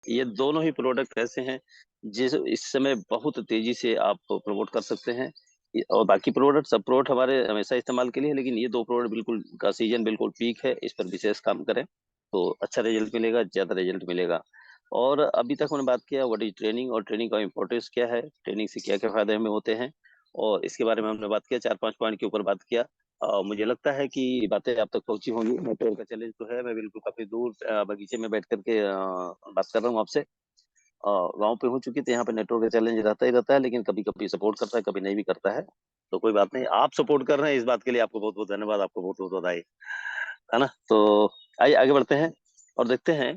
ये दोनों ही प्रोडक्ट ऐसे हैं जिस इस समय बहुत तेजी से आप प्रमोट कर सकते हैं। और बाकी प्रोडक्ट सब प्रोडक्ट हमारे हमेशा इस्तेमाल के लिए है, लेकिन ये दो प्रोडक्ट बिल्कुल का सीजन बिल्कुल पीक है, इस पर विशेष काम करें तो अच्छा रिजल्ट मिलेगा, ज्यादा रिजल्ट मिलेगा। और अभी तक हमने बात किया व्हाट इज ट्रेनिंग और ट्रेनिंग का इम्पोर्टेंस क्या है, ट्रेनिंग से क्या क्या फायदे हमें होते हैं, और इसके बारे में हमने बात किया, 4-5 पॉइंट के ऊपर बात किया। मुझे लगता है कि बातें आप तक पहुंची होंगी। नेटवर्क का चैलेंज तो है, मैं बिल्कुल काफी दूर बगीचे में बैठ करके बात कर रहा हूँ आपसे। गाँव पे हो चुकी तो यहाँ पे नेटवर्क का चैलेंज रहता ही रहता है, लेकिन कभी कभी सपोर्ट करता है, कभी नहीं भी करता है। तो कोई बात नहीं, आप सपोर्ट कर रहे हैं, इस बात के लिए आपको बहुत बहुत धन्यवाद, आपको बहुत बहुत बधाई, है ना। तो आइए आगे बढ़ते हैं और देखते हैं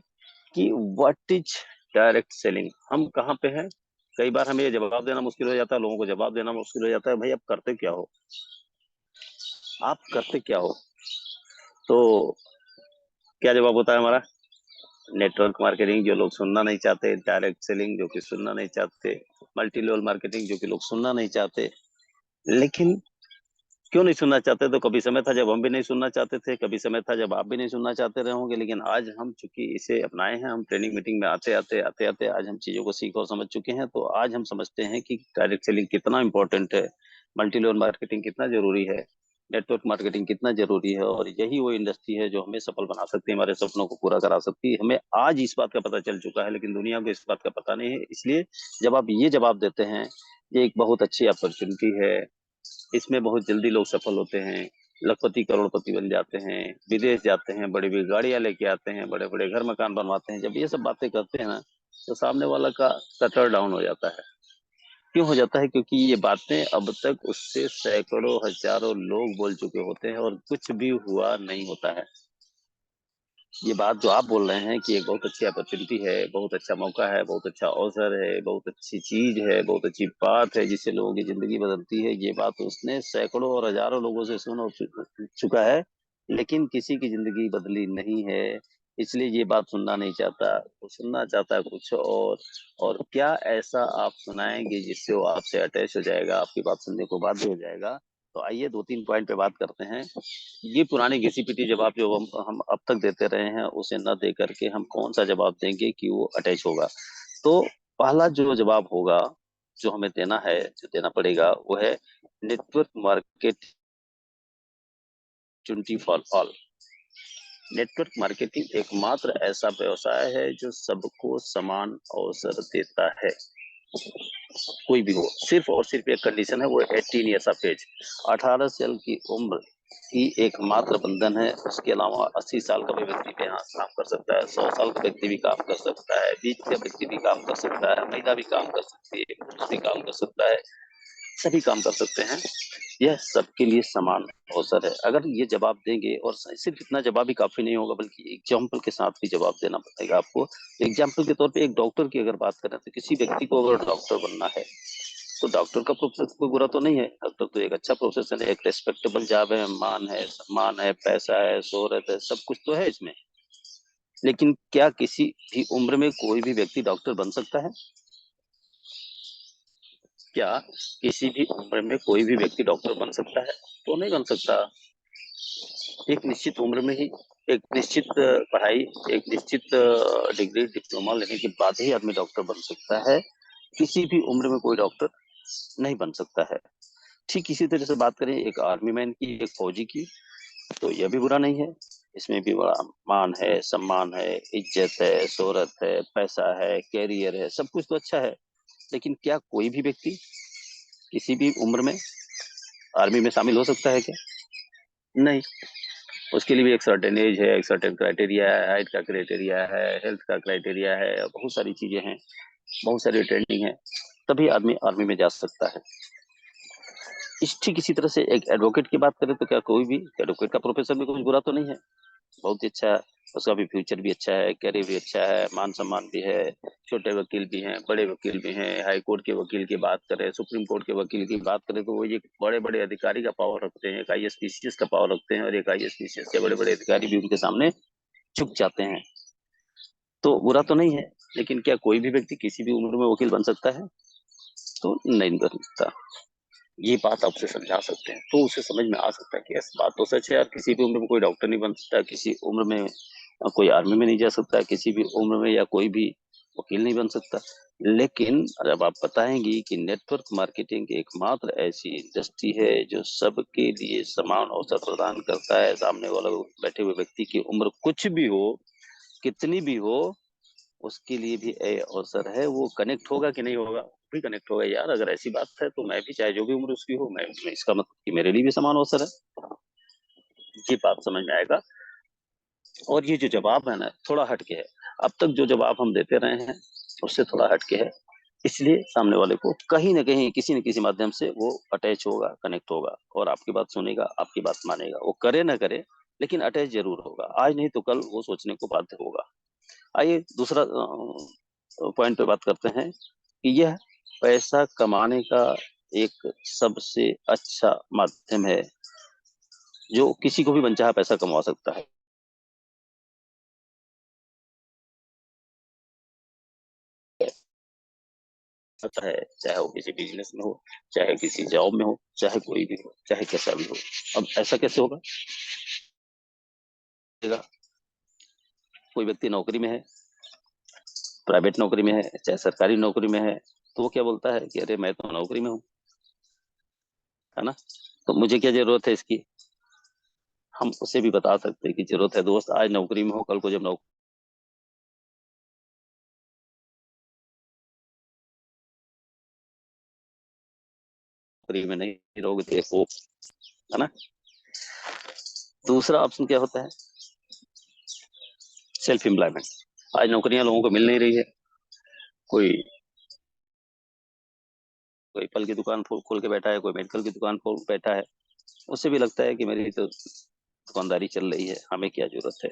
कि व्हाट इज डायरेक्ट सेलिंग, हम कहाँ पे हैं। कई बार हमें ये जवाब देना मुश्किल हो जाता है, लोगों को जवाब देना मुश्किल हो जाता है, भाई आप करते क्या हो, आप करते क्या हो। तो क्या जवाब होता है हमारा, नेटवर्क मार्केटिंग जो लोग सुनना नहीं चाहते, डायरेक्ट सेलिंग जो कि सुनना नहीं चाहते, मल्टी लेवल मार्केटिंग जो कि लोग सुनना नहीं चाहते। लेकिन क्यों नहीं सुनना चाहते, तो कभी समय था जब हम भी नहीं सुनना चाहते थे, कभी समय था जब आप भी नहीं सुनना चाहते रहे होंगे, लेकिन आज हम चूंकि इसे अपनाए हैं, हम ट्रेनिंग मीटिंग में आते आते आज हम चीजों को सीख और समझ चुके हैं, तो आज हम समझते हैं कि डायरेक्ट सेलिंग कितना इंपॉर्टेंट है, मल्टी लेवल मार्केटिंग कितना जरूरी है, नेटवर्क मार्केटिंग कितना जरूरी है, और यही वो इंडस्ट्री है जो हमें सफल बना सकती है, हमारे सपनों को पूरा करा सकती है। हमें आज इस बात का पता चल चुका है, लेकिन दुनिया को इस बात का पता नहीं है। इसलिए जब आप ये जवाब देते हैं, ये एक बहुत अच्छी अपॉर्चुनिटी है, इसमें बहुत जल्दी लोग सफल होते हैं, लखपति करोड़पति बन जाते हैं, विदेश जाते हैं, बड़ी बड़ी गाड़ियां लेके आते हैं, बड़े बड़े घर मकान बनवाते हैं। जब ये सब बातें करते हैं ना, तो सामने वाला का शटर डाउन हो जाता है। क्यों हो जाता है, क्योंकि ये बातें अब तक उससे सैकड़ों हजारों लोग बोल चुके होते हैं और कुछ भी हुआ नहीं होता है। ये बात जो आप बोल रहे हैं कि एक बहुत अच्छी अपॉर्चुनिटी है, बहुत अच्छा मौका है, बहुत अच्छा अवसर है, बहुत अच्छी चीज है, बहुत अच्छी बात है जिससे लोगों की जिंदगी बदलती है, ये बात उसने सैकड़ों और हजारों लोगों से सुन और चुका है, लेकिन किसी की जिंदगी बदली नहीं है। इसलिए ये बात सुनना नहीं चाहता, वो सुनना चाहता है कुछ और क्या ऐसा आप सुनाएंगे जिससे वो आपसे अटैच हो जाएगा, आपकी बात सुनने को बाध्य हो जाएगा। तो आइए 2-3 पॉइंट पे बात करते हैं। ये पुराने घिसी-पिटी जवाब जो हम अब तक देते रहे हैं, उसे न दे करके हम कौन सा जवाब देंगे कि वो अटैच होगा। तो पहला जो जवाब होगा, जो हमें देना है, जो देना पड़ेगा, वो है network market opportunity for all. Network marketing एकमात्र ऐसा व्यवसाय है जो सबको समान अवसर देता है, कोई भी हो। सिर्फ और सिर्फ एक कंडीशन है, वो 18 ईयर्स ऑफ एज, 18 साल की उम्र ही एकमात्र बंधन है। उसके अलावा 80 साल का भी व्यक्ति भी यहाँ काम कर सकता है, 100 साल का व्यक्ति भी काम कर सकता है, 20 का व्यक्ति भी काम कर सकता है, महिला भी काम कर सकती है, पुरुष भी काम कर सकता है, सभी काम कर सकते हैं। यह सबके लिए समान अवसर है। अगर ये जवाब देंगे, और सिर्फ इतना जवाब ही काफी नहीं होगा, बल्कि एग्जाम्पल के साथ भी जवाब देना पड़ेगा आपको। एग्जाम्पल के तौर पे एक डॉक्टर की अगर बात करें, तो किसी व्यक्ति को अगर डॉक्टर बनना है, तो डॉक्टर का प्रोफेशन कोई बुरा तो नहीं है, डॉक्टर तो एक अच्छा प्रोफेशन है, एक रेस्पेक्टेबल जॉब है, मान है, सम्मान है, पैसा है, शोहरत है, सब कुछ तो है इसमें। लेकिन क्या किसी भी उम्र में कोई भी व्यक्ति डॉक्टर बन सकता है? क्या किसी भी उम्र में कोई भी व्यक्ति डॉक्टर बन सकता है? तो नहीं बन सकता। एक निश्चित उम्र में ही, एक निश्चित पढ़ाई, एक निश्चित डिग्री डिप्लोमा लेने के बाद ही आदमी डॉक्टर बन सकता है। किसी भी उम्र में कोई डॉक्टर नहीं बन सकता है। ठीक इसी तरह से बात करें एक आर्मी मैन की, एक फौजी की, तो यह भी बुरा नहीं है। इसमें भी बड़ा मान है, सम्मान है, इज्जत है, शोहरत है, पैसा है, कैरियर है, सब कुछ तो अच्छा है। लेकिन क्या कोई भी व्यक्ति किसी भी उम्र में आर्मी में शामिल हो सकता है क्या? नहीं। उसके लिए भी एक सर्टेन एज है, एक सर्टेन क्राइटेरिया है, हाइट का क्राइटेरिया है, हेल्थ का क्राइटेरिया है, बहुत सारी चीजें हैं, बहुत सारी ट्रेनिंग है, तभी आदमी आर्मी में जा सकता है। इस ठीक इसी तरह से एक एडवोकेट की बात करें, तो क्या कोई भी एडवोकेट का प्रोफेशन भी कुछ बुरा तो नहीं है, बहुत ही अच्छा है। उसका भी फ्यूचर भी अच्छा है, कैरियर भी अच्छा है, मान सम्मान भी है, छोटे वकील भी हैं, बड़े वकील भी हैं। हाई कोर्ट के वकील की बात करें, सुप्रीम कोर्ट के वकील की बात करें, तो वो ये बड़े बड़े अधिकारी का पावर रखते हैं, एक ISPCS का पावर रखते हैं, और एक ISPCS के बड़े बड़े अधिकारी भी उनके सामने झुक जाते हैं। तो बुरा तो नहीं है। लेकिन क्या कोई भी व्यक्ति किसी भी उम्र में वकील बन सकता है? तो नहीं बन सकता। ये बात आपसे समझा सकते हैं, तो उसे समझ में आ सकता है कि ऐसी बात तो सच है यार, किसी भी उम्र में कोई डॉक्टर नहीं बन सकता, किसी उम्र में कोई आर्मी में नहीं जा सकता, किसी भी उम्र में या कोई भी वकील नहीं बन सकता। लेकिन जब आप बताएंगी कि नेटवर्क मार्केटिंग एकमात्र ऐसी इंडस्ट्री है जो सबके लिए समान अवसर प्रदान करता है, सामने वाला बैठे हुए व्यक्ति की उम्र कुछ भी हो, कितनी भी हो, उसके लिए भी अवसर है, वो कनेक्ट होगा कि नहीं होगा? भी कनेक्ट होगा यार। अगर ऐसी बात है तो मैं भी, चाहे जो भी उम्र उसकी हो, मैं इसका मतलब कि मेरे लिए भी समान अवसर है। ये बात समझ में आएगा। और ये जो जवाब है ना, थोड़ा हटके है। अब तक जो जवाब हम देते रहे हैं उससे थोड़ा हटके है, इसलिए सामने वाले को कहीं ना कहीं किसी न किसी माध्यम से वो अटैच होगा, कनेक्ट होगा, और आपकी बात सुनेगा, आपकी बात मानेगा। वो करे ना करे, लेकिन अटैच जरूर होगा। आज नहीं तो कल वो सोचने को बाध्य होगा। आइए दूसरा पॉइंट पे बात करते हैं कि यह पैसा कमाने का एक सबसे अच्छा माध्यम है जो किसी को भी मनचाहा पैसा कमा सकता है। सकता है, चाहे वो किसी बिजनेस में हो, चाहे किसी जॉब में हो, चाहे कोई भी हो, चाहे कैसा भी हो। अब ऐसा कैसे होगा? कोई व्यक्ति नौकरी में है, प्राइवेट नौकरी में है, चाहे सरकारी नौकरी में है, तो वो क्या बोलता है कि अरे मैं तो नौकरी में हूँ, है ना, तो मुझे क्या जरूरत है इसकी? हम उसे भी बता सकते हैं कि जरूरत है दोस्त, आज नौकरी में हो, कल को जब नौकरी में नहीं रहोगे तो देखो, है ना। दूसरा ऑप्शन क्या होता है? Self employment. आज नौकरियां लोगों को मिल नहीं रही है। कोई कोई फल की दुकान खोल खोल के बैठा है, कोई मेडिकल की दुकान खोल बैठा है। उससे भी लगता है कि मेरी तो दुकानदारी चल रही है, हमें क्या जरूरत है।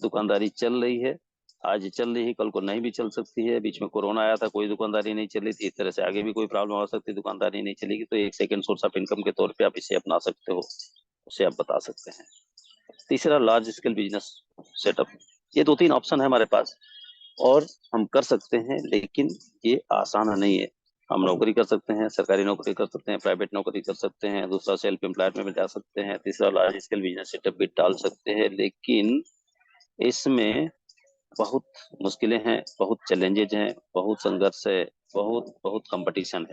दुकानदारी चल रही है, आज चल रही है, कल को नहीं भी चल सकती है। बीच में कोरोना आया था, कोई दुकानदारी नहीं चली थी। इस तरह से आगे भी कोई प्रॉब्लम आ सकती है, दुकानदारी नहीं चलेगी, तो एक सेकंड सोर्स ऑफ इनकम के तौर पे आप इसे अपना सकते हो, उसे आप बता सकते हैं। तीसरा, लार्ज स्केल बिजनेस सेटअप। ये दो तीन ऑप्शन है हमारे पास, और हम कर सकते हैं, लेकिन ये आसान नहीं है। हम नौकरी कर सकते हैं, सरकारी नौकरी कर सकते हैं, प्राइवेट नौकरी कर सकते हैं, दूसरा सेल्फ एम्प्लॉयमेंट में जा सकते हैं, तीसरा लार्ज स्केल बिजनेस सेटअप भी डाल सकते हैं। लेकिन इसमें बहुत मुश्किलें हैं, बहुत चैलेंजेज हैं, बहुत संघर्ष है, बहुत बहुत कंपटीशन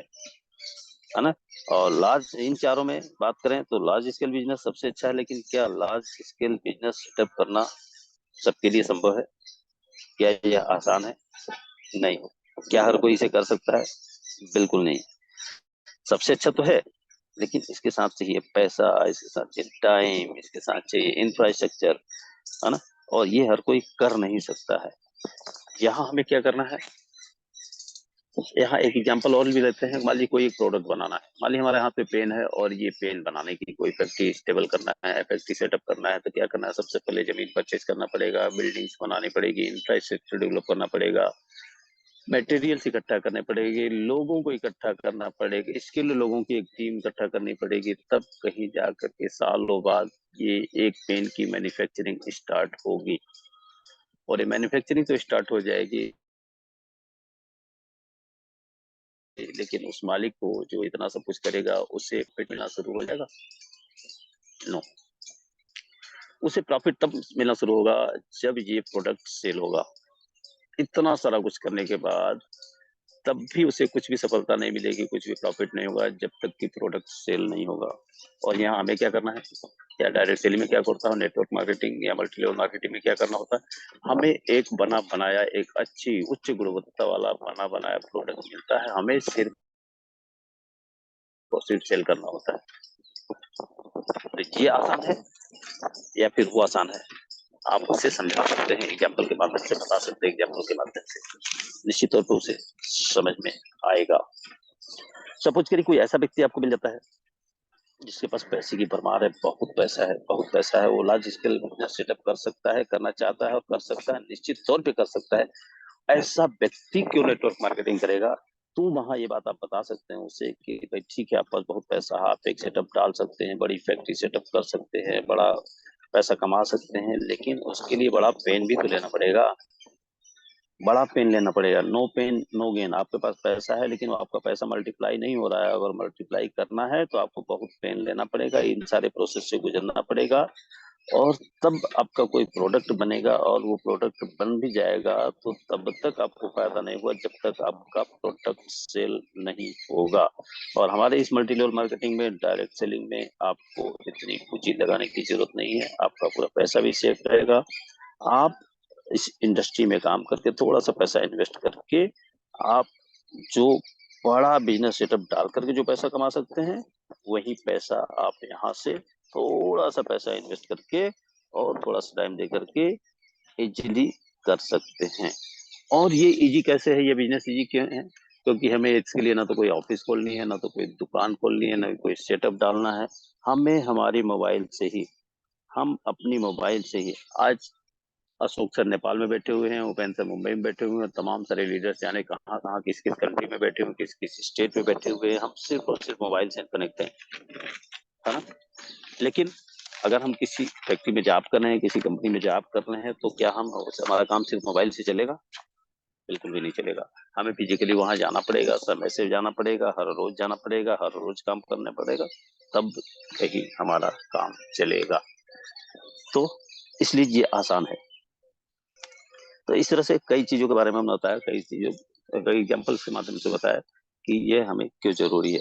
है ना। और लार्ज, इन चारों में बात करें तो लार्ज स्केल बिजनेस सबसे अच्छा है। लेकिन क्या लार्ज स्केल बिजनेस सेटअप करना सबके लिए संभव है? क्या यह आसान है? नहीं। क्या हर कोई इसे कर सकता है? बिल्कुल नहीं। सबसे अच्छा तो है, लेकिन इसके साथ चाहिए पैसा, इसके साथ चाहिए टाइम, इसके साथ चाहिए इंफ्रास्ट्रक्चर, है ना। और ये हर कोई कर नहीं सकता है। यहाँ हमें क्या करना है? यहाँ एक एग्जांपल और भी लेते हैं। मान लीजिए कोई एक प्रोडक्ट बनाना है, मान लीजिए हमारे हाथ पे पेन है, और ये पेन बनाने की कोई फैक्ट्री स्टेबल करना है, फैक्ट्री सेटअप करना है, तो क्या करना है? सबसे पहले जमीन परचेज करना पड़ेगा, बिल्डिंग्स बनानी पड़ेगी, इंफ्रास्ट्रक्चर डेवलप करना पड़ेगा, मटेरियल्स इकट्ठा करने पड़ेंगे, लोगों को इकट्ठा करना पड़ेगा, स्किल्ड लोगों की एक टीम इकट्ठा करनी पड़ेगी, तब कहीं जा करके सालों बाद ये एक पेन की मैन्युफैक्चरिंग स्टार्ट होगी। और ये मैन्युफैक्चरिंग तो स्टार्ट हो जाएगी, लेकिन उस मालिक को जो इतना सब कुछ करेगा, उसे प्रॉफिट मिलना शुरू हो जाएगा? नो। उसे प्रॉफिट तब मिलना शुरू होगा जब ये प्रोडक्ट सेल होगा। इतना सारा कुछ करने के बाद तब भी उसे कुछ भी सफलता नहीं मिलेगी, कुछ भी प्रॉफिट नहीं होगा, जब तक कि प्रोडक्ट सेल नहीं होगा। और यहाँ हमें क्या करना है? या डायरेक्ट सेलिंग में क्या करता हूँ, नेटवर्क मार्केटिंग या मल्टी लेवल मार्केटिंग में क्या करना होता है? हमें एक बना बनाया, एक अच्छी उच्च गुणवत्ता वाला बना बनाया प्रोडक्ट मिलता है, हमें सिर्फ और सिर्फ सेल करना होता है। तो ये आसान है या फिर वो आसान है? आप उसे समझा सकते हैं, एग्जाम्पल के माध्यम से बता सकते हैं, एग्जाम्पल के माध्यम से निश्चित तौर पर उसे समझ में आएगा। सपोज करिए कोई ऐसा व्यक्ति आपको मिल जाता है जिसके पास पैसे की भरमार है, बहुत पैसा है, बहुत पैसा है, वो लार्ज स्केल बिजनेस सेटअप कर सकता है, करना चाहता है और कर सकता है, निश्चित तौर पे कर सकता है। ऐसा व्यक्ति क्यों नेटवर्क मार्केटिंग करेगा? तो वहां ये बात आप बता सकते हैं उसे कि भाई ठीक है, आपके पास बहुत पैसा है, आप एक सेटअप डाल सकते हैं, बड़ी फैक्ट्री सेटअप कर सकते हैं, बड़ा पैसा कमा सकते हैं, लेकिन उसके लिए बड़ा पेन भी तो लेना पड़ेगा। बड़ा पेन लेना पड़ेगा। No pain no gain. आपके पास पैसा है, लेकिन आपका पैसा मल्टीप्लाई नहीं हो रहा है। अगर मल्टीप्लाई करना है तो आपको बहुत पेन लेना पड़ेगा, इन सारे प्रोसेस से गुजरना पड़ेगा। और तब आपका कोई प्रोडक्ट बनेगा, और वो प्रोडक्ट बन भी जाएगा तो तब तक आपको फायदा नहीं होगा जब तक आपका प्रोडक्ट सेल नहीं होगा। और हमारे इस मल्टी लेवल मार्केटिंग में, डायरेक्ट सेलिंग में, आपको इतनी पूंजी लगाने की जरूरत नहीं है, आपका पूरा पैसा भी सेफ रहेगा। आप इस इंडस्ट्री में काम करके थोड़ा सा पैसा इन्वेस्ट करके आप जो बड़ा बिजनेस सेटअप डाल करके जो पैसा कमा सकते हैं, वही पैसा आप यहाँ से थोड़ा सा पैसा इन्वेस्ट करके और थोड़ा सा टाइम दे करके इजीली कर सकते हैं। और ये इजी कैसे है, ये बिजनेस इजी क्यों है? क्योंकि हमें इसके लिए ना तो कोई ऑफिस खोलनी है, ना तो कोई दुकान खोलनी है, ना कोई सेटअप डालना है। हमें हमारी मोबाइल से ही, हम अपनी मोबाइल से ही आज अशोक सर नेपाल में बैठे हुए हैं, उपेंद्र सर मुंबई में बैठे हुए हैं, तमाम सारे लीडर्स जाने कहाँ कहाँ किस किस कंट्री में बैठे हुए, किस किस स्टेट में बैठे हुए हैं, हम सिर्फ और सिर्फ मोबाइल से कनेक्ट हैं, है ना। लेकिन अगर हम किसी फैक्ट्री में जॉब कर रहे हैं, किसी कंपनी में जॉब कर रहे हैं, तो क्या हम, हमारा काम सिर्फ मोबाइल से चलेगा? बिल्कुल भी नहीं चलेगा। हमें फिजिकली वहां जाना पड़ेगा, समय से जाना पड़ेगा, हर रोज जाना पड़ेगा, हर रोज काम करना पड़ेगा, तब कहीं हमारा काम चलेगा। तो इसलिए ये आसान है। तो इस तरह से कई चीजों के बारे में हमने बताया, कई एग्जाम्पल्स के माध्यम से बताया कि ये हमें क्यों जरूरी है।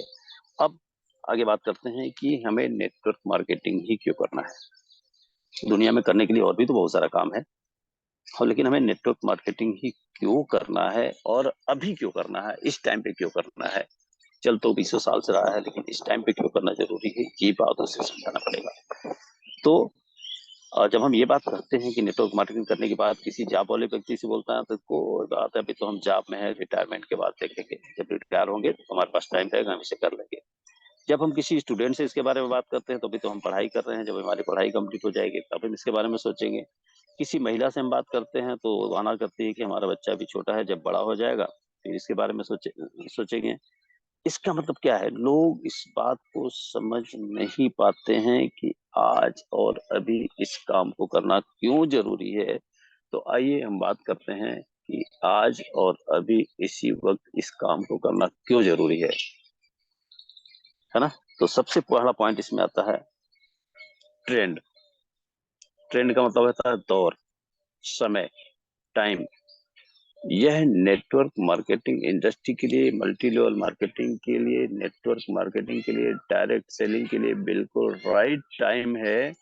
अब आगे बात करते हैं कि हमें नेटवर्क मार्केटिंग ही क्यों करना है। दुनिया में करने के लिए और भी तो बहुत सारा काम है, और लेकिन हमें नेटवर्क मार्केटिंग ही क्यों करना है, और अभी क्यों करना है, इस टाइम पे क्यों करना है। चल तो 20 साल से रहा है, लेकिन इस टाइम पे क्यों करना जरूरी है, ये बात उसे समझाना पड़ेगा। तो जब हम ये बात करते हैं कि नेटवर्क मार्केटिंग करने के बाद किसी जॉब वाले व्यक्ति से बोलता है तो कोई बात है, अभी तो हम जॉब में है, रिटायरमेंट के बाद देखेंगे, जब रिटायर होंगे तो हमारे पास टाइम रहेगा, हम इसे कर लेंगे। जब हम किसी स्टूडेंट से इसके बारे में बात करते हैं तो अभी तो हम पढ़ाई कर रहे हैं, जब हमारी पढ़ाई कंप्लीट हो जाएगी तब हम इसके बारे में सोचेंगे। किसी महिला से हम बात करते हैं तो वो आना करती है कि हमारा बच्चा अभी छोटा है, जब बड़ा हो जाएगा फिर इसके बारे में सोचेंगे। इसका मतलब क्या है, लोग इस बात को समझ नहीं पाते हैं कि आज और अभी इस काम को करना क्यों जरूरी है। तो आइए हम बात करते हैं कि आज और अभी इसी वक्त इस काम को करना क्यों जरूरी है ना। तो सबसे पहला पॉइंट इसमें आता है ट्रेंड। ट्रेंड का मतलब होता है दौर, समय, टाइम। यह नेटवर्क मार्केटिंग इंडस्ट्री के लिए, मल्टी लेवल मार्केटिंग के लिए, नेटवर्क मार्केटिंग के लिए, डायरेक्ट सेलिंग के लिए बिल्कुल राइट टाइम है।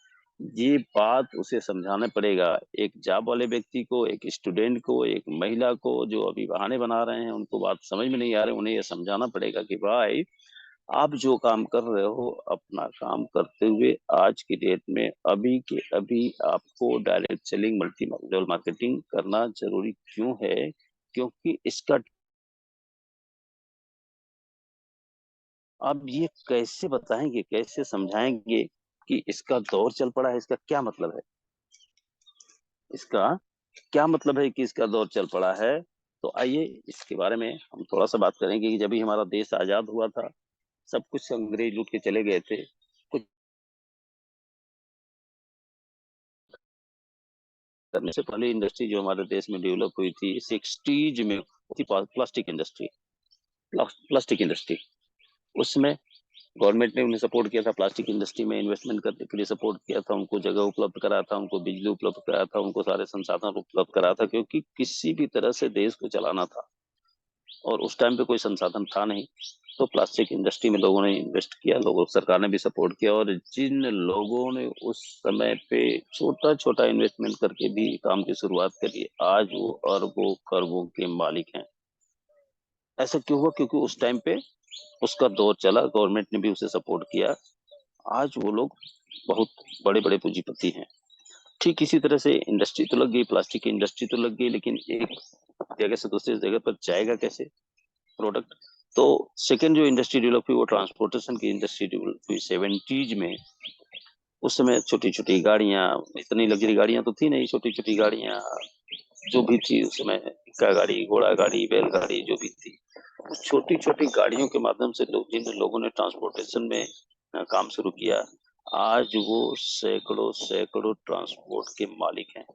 ये बात उसे समझाना पड़ेगा, एक जॉब वाले व्यक्ति को, एक स्टूडेंट को, एक महिला को जो अभी बहाने बना रहे हैं, उनको बात समझ में नहीं आ रही, उन्हें यह समझाना पड़ेगा कि भाई आप जो काम कर रहे हो, अपना काम करते हुए आज की डेट में अभी के अभी आपको direct selling, multi level marketing करना जरूरी क्यों है। क्योंकि इसका, आप ये कैसे बताएंगे, कैसे समझाएंगे कि इसका दौर चल पड़ा है, इसका क्या मतलब है, इसका क्या मतलब है कि इसका दौर चल पड़ा है। तो आइए इसके बारे में हम थोड़ा सा बात करेंगे कि जब भी हमारा देश आजाद हुआ था, सब कुछ अंग्रेज लूट के चले गए थे। कुछ करने से पहले इंडस्ट्री जो हमारे देश में डेवलप हुई थी 60s में, थी प्लास्टिक इंडस्ट्री। प्लास्टिक इंडस्ट्री, उसमें गवर्नमेंट ने उन्हें सपोर्ट किया था, प्लास्टिक इंडस्ट्री में इन्वेस्टमेंट करने के लिए सपोर्ट किया था, उनको जगह उपलब्ध करा था, उनको बिजली उपलब्ध कराया था, उनको सारे संसाधन उपलब्ध करा था, क्योंकि किसी भी तरह से देश को चलाना था और उस टाइम पे कोई संसाधन था नहीं। तो प्लास्टिक इंडस्ट्री में लोगों ने इन्वेस्ट किया, लोगों, सरकार ने भी सपोर्ट किया, और जिन लोगों ने उस समय पे छोटा छोटा इन्वेस्टमेंट करके भी काम की शुरुआत करी, आज वो अरबों खरबों के मालिक हैं। ऐसा क्यों हुआ? क्योंकि उस टाइम पे उसका दौर चला, गवर्नमेंट ने भी उसे सपोर्ट किया, आज वो लोग बहुत बड़े बड़े पूंजीपति हैं। ठीक इसी तरह से इंडस्ट्री तो लग गई, प्लास्टिक की इंडस्ट्री तो लग गई, लेकिन एक जगह से दूसरी जगह पर जाएगा कैसे प्रोडक्ट। तो सेकेंड जो इंडस्ट्री डेवलप हुई वो ट्रांसपोर्टेशन की इंडस्ट्री डेवलप हुई 70s में। उस समय छोटी छोटी गाड़ियां, इतनी लग्जरी गाड़ियां तो थी नहीं, छोटी छोटी गाड़ियां जो भी थी उस समय, इक्का गाड़ी, घोड़ा गाड़ी, बैलगाड़ी जो भी थी, छोटी छोटी गाड़ियों के माध्यम से लोग, जिन लोगों ने ट्रांसपोर्टेशन में काम शुरू किया, आज वो सैकड़ों सैकड़ों ट्रांसपोर्ट के मालिक हैं।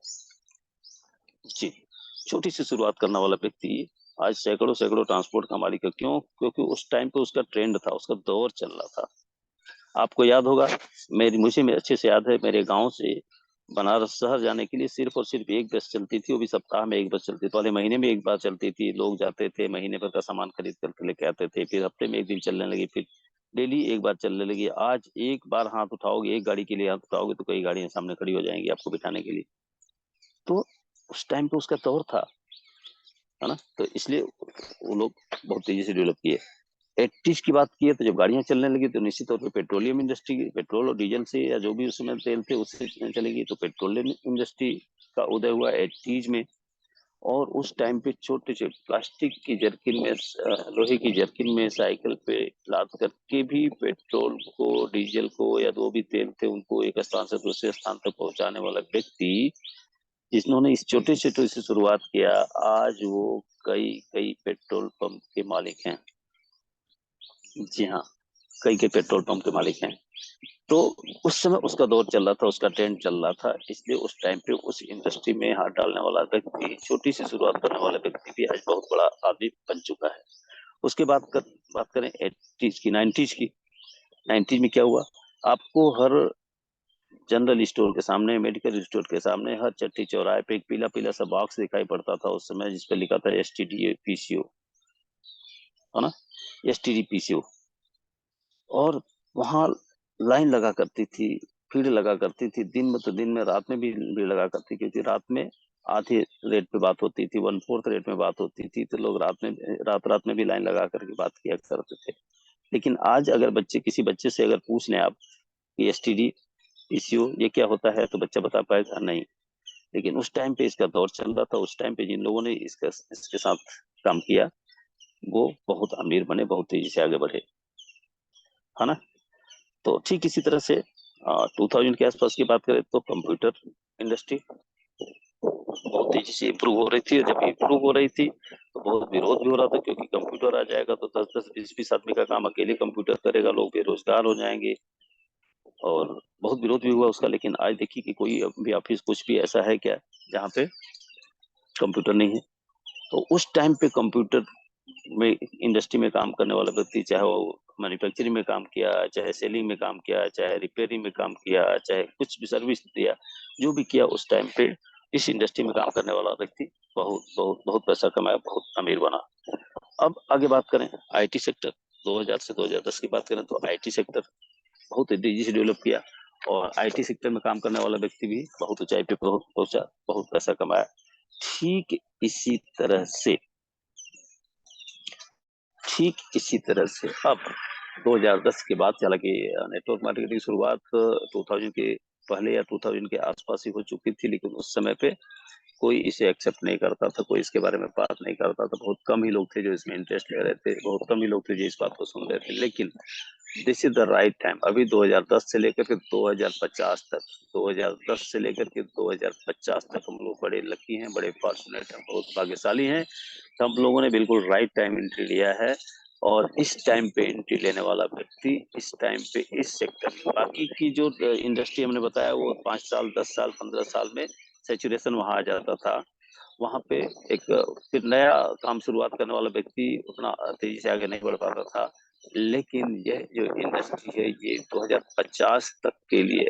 जी, छोटी सी शुरुआत करने वाला व्यक्ति आज सैकड़ों सैकड़ों ट्रांसपोर्ट का मालिक है। क्यों? क्योंकि उस टाइम पे उसका ट्रेंड था, उसका दौर चल रहा था। आपको याद होगा, मुझे अच्छे से याद है, मेरे गांव से बनारस शहर जाने के लिए सिर्फ और सिर्फ एक बस चलती थी, वो भी सप्ताह में एक बस चलती थी। पहले महीने में एक बार चलती थी, लोग जाते थे, महीने भर का सामान खरीद करके लेके आते थे, फिर हफ्ते में एक दिन चलने लगी, फिर डेली एक बार चलने लगी। आज एक बार हाथ उठाओगे, एक गाड़ी के लिए हाथ उठाओगे तो कई गाड़ियां सामने खड़ी हो जाएंगी आपको बिठाने के लिए। तो उस टाइम पे उसका दौर था, है ना। तो इसलिए वो लोग बहुत तेजी से डेवलप किए। 80s की बात की है तो जब गाड़ियां चलने लगी तो निश्चित तौर पे पेट्रोलियम इंडस्ट्री, पेट्रोल और डीजल से या जो भी उस समय तेल थे उससे चलेगी, तो पेट्रोलियम इंडस्ट्री का उदय हुआ 80s में। और उस टाइम पे छोटे छोटे प्लास्टिक की जर्किन में, लोहे की जर्किन में साइकिल पे लाद करके भी पेट्रोल को, डीजल को या जो भी तेल थे उनको एक स्थान से दूसरे स्थान तक पहुंचाने वाला व्यक्ति, जिन्होंने इस छोटे छोटे से शुरुआत किया, आज वो कई कई पेट्रोल पंप के मालिक हैं। जी हाँ, कई कई पेट्रोल पंप के मालिक हैं। तो उस समय उसका दौर चल रहा था, उसका ट्रेंड चल रहा था, इसलिए उस टाइम पे उस इंडस्ट्री में हाथ डालने वाला व्यक्ति, छोटी सी शुरुआत करने वाला व्यक्ति भी आज बहुत बड़ा आदमी बन चुका है। उसके बाद बात करें 80s की, 90s की। 90s में क्या हुआ, आपको हर जनरल स्टोर के सामने, मेडिकल स्टोर के सामने, हर चट्टी चौराहे पे एक पीला पीला सा बॉक्स दिखाई पड़ता था उस समय, जिसपे लिखा था STD PCO, है ना, STD PCO। और वहां लाइन लगा करती थी, भीड़ लगा करती थी, दिन में तो दिन में, रात में भी भीड़ लगा करती, क्योंकि रात में आधे रेट पे बात होती थी, 1/4 रेट में बात होती थी, तो लोग रात रात में भी लाइन लगा करके बात किया करते थे। लेकिन आज अगर किसी बच्चे से अगर पूछ लें आप कि STD PCO ये क्या होता है, तो बच्चा बता पाएगा नहीं। लेकिन उस टाइम पे इसका दौर चल रहा था, उस टाइम पे जिन लोगों ने इसके साथ काम किया, वो बहुत अमीर बने, बहुत तेजी से आगे बढ़े, है ना। तो ठीक इसी तरह से 2000 के आसपास की बात करें तो कंप्यूटर इंडस्ट्री बहुत तेजी से इम्प्रूव हो रही थी, और जब इम्प्रूव हो रही थी तो बहुत विरोध भी हो रहा था, क्योंकि कंप्यूटर आ जाएगा तो 10-10 20-20 आदमी का काम अकेले कंप्यूटर करेगा, लोग बेरोजगार हो जाएंगे, और बहुत विरोध भी हुआ उसका। लेकिन आज देखिए कि कोई भी ऑफिस कुछ भी ऐसा है क्या जहाँ पे कंप्यूटर नहीं है। तो उस टाइम पे कंप्यूटर में, इंडस्ट्री में काम करने वाला व्यक्ति, चाहे वो मैन्युफैक्चरिंग में काम किया, चाहे सेलिंग में काम किया, चाहे रिपेयरिंग में काम किया, चाहे कुछ भी सर्विस दिया, जो भी किया उस टाइम पे, इस इंडस्ट्री में काम करने वाला व्यक्ति बहुत बहुत बहुत पैसा कमाया, बहुत अमीर बना। अब आगे बात करें IT सेक्टर, 2000 से 2010 की बात करें तो IT सेक्टर बहुत तेजी से डेवलप किया, और IT सेक्टर में काम करने वाला व्यक्ति भी बहुत ऊंचाई पे पहुंचा, बहुत पैसा कमाया। ठीक इसी तरह से, ठीक इसी तरह से अब 2010 के बाद, हालांकि नेटवर्क मार्केटिंग की शुरुआत 2000 के पहले या 2000 के आसपास ही हो चुकी थी, लेकिन उस समय पे कोई इसे एक्सेप्ट नहीं करता था, कोई इसके बारे में बात नहीं करता था, बहुत कम ही लोग थे जो इसमें इंटरेस्ट ले रहे थे, बहुत कम ही लोग थे जो इस बात को सुन रहे थे। लेकिन this is the right time. अभी 2010 से लेकर के 2050 तक, 2010 से लेकर के 2050 तक हम लोग बड़े लकी हैं, बड़े फॉर्चुनेट हैं, बहुत भाग्यशाली हैं। हम लोगों ने बिल्कुल राइट टाइम एंट्री लिया है, और इस टाइम पे एंट्री लेने वाला व्यक्ति इस टाइम पे इस सेक्टर में, बाकी की जो इंडस्ट्री हमने बताया वो 5 साल, 10 साल, 15 साल में सेचुरेशन वहां आ जाता था। वहां पे एक फिर नया काम शुरुआत करने वाला व्यक्ति उतना तेजी से आगे नहीं बढ़ पाता था। लेकिन यह जो इंडस्ट्री है ये 2050 तक के लिए,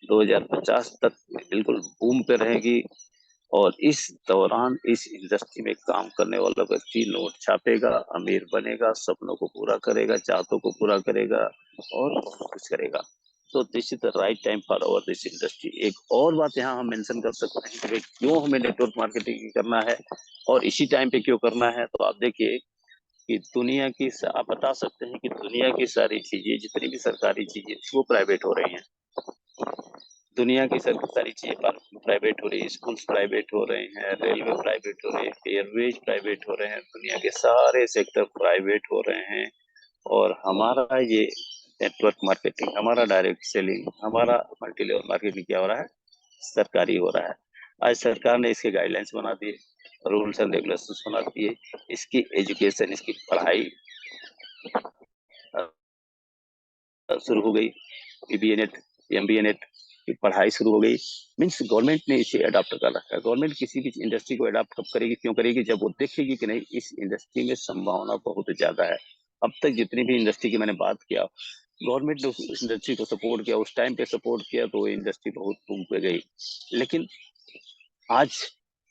2050 तक बिल्कुल बूम पे रहेगी। और इस दौरान इस इंडस्ट्री में काम करने वाला व्यक्ति नोट छापेगा, अमीर बनेगा, सपनों को पूरा करेगा, चाहतों को पूरा करेगा, और बहुत कुछ करेगा। तो this is the right time for our this industry. एक और बात यहाँ हम मेंशन कर सकते हैं कि क्यों हमें नेटवर्क मार्केटिंग करना है और इसी टाइम पे क्यों करना है। तो आप देखिए कि दुनिया की, आप बता सकते हैं कि दुनिया की सारी चीजें, जितनी भी सरकारी चीजें थी वो प्राइवेट हो रही हैं। दुनिया की सारी चीजें प्राइवेट हो रही है, स्कूल्स प्राइवेट हो रहे हैं, रेलवे प्राइवेट हो रहे हैं, एयरवेज प्राइवेट हो रहे हैं, दुनिया के सारे सेक्टर प्राइवेट हो रहे हैं। और हमारा ये नेटवर्क मार्केटिंग, हमारा डायरेक्ट सेलिंग, हमारा मल्टी लेवल मार्केटिंग क्या हो रहा है, सरकारी हो रहा है। आज सरकार ने इसके गाइडलाइंस बना दिए, रूल्स एंड रेगुलेशंस बना दिए, इसकी एजुकेशन, इसकी पढ़ाई शुरू हो गई, BBA नेट, MBA नेट की पढ़ाई शुरू हो गई। मीन्स गवर्नमेंट ने इसे अडॉप्ट कर रखा है। गवर्नमेंट किसी भी इंडस्ट्री को अडॉप्ट कब करेगी, क्यों करेगी, जब वो देखेगी कि नहीं इस इंडस्ट्री में संभावना बहुत ज्यादा है। अब तक जितनी भी इंडस्ट्री की मैंने बात किया, गवर्नमेंट ने उस इंडस्ट्री को सपोर्ट किया, उस टाइम पे सपोर्ट किया, तो इंडस्ट्री बहुत बूम पे गई। लेकिन आज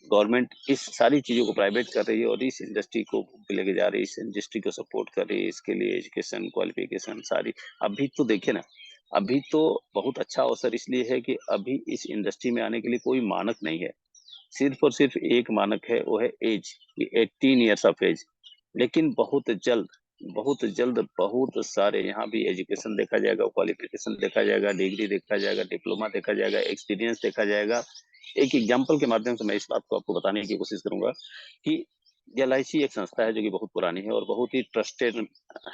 गवर्नमेंट इस सारी चीजों को प्राइवेट कर रही है और इस इंडस्ट्री को लेके जा रही है, इस इंडस्ट्री को सपोर्ट कर रही है, इसके लिए एजुकेशन क्वालिफिकेशन सारी। अभी तो देखिए ना, अभी तो बहुत अच्छा अवसर इसलिए है कि अभी इस इंडस्ट्री में आने के लिए कोई मानक नहीं है, सिर्फ और सिर्फ एक मानक है, वो है एज, 18 ईयर्स ऑफ एज। लेकिन बहुत जल्द बहुत सारे यहाँ भी एजुकेशन देखा जाएगा, क्वालिफिकेशन देखा जाएगा, डिग्री देखा जाएगा, डिप्लोमा देखा जाएगा, एक्सपीरियंस देखा जाएगा। एक एग्जाम्पल के माध्यम से मैं इस बात को आपको बताने की कोशिश करूंगा कि LIC एक संस्था है जो कि बहुत पुरानी है और बहुत ही ट्रस्टेड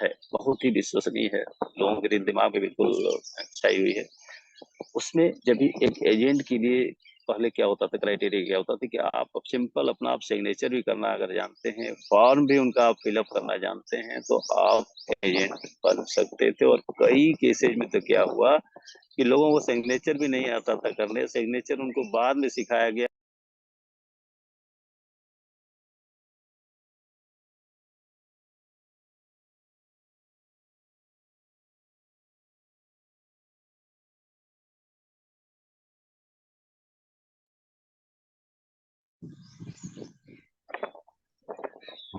है, बहुत ही विश्वसनीय है, लोगों के दिमाग में बिल्कुल छाई हुई है। उसमें जब भी एक एजेंट के लिए पहले क्या होता था, क्राइटेरिया क्या होता था कि आप सिंपल अपना आप सिग्नेचर भी करना अगर जानते हैं, फॉर्म भी उनका आप फिलअप करना जानते हैं, तो आप एजेंट बन सकते थे। और कई केसेज में तो क्या हुआ कि लोगों को सिग्नेचर भी नहीं आता था करने, सिग्नेचर उनको बाद में सिखाया गया।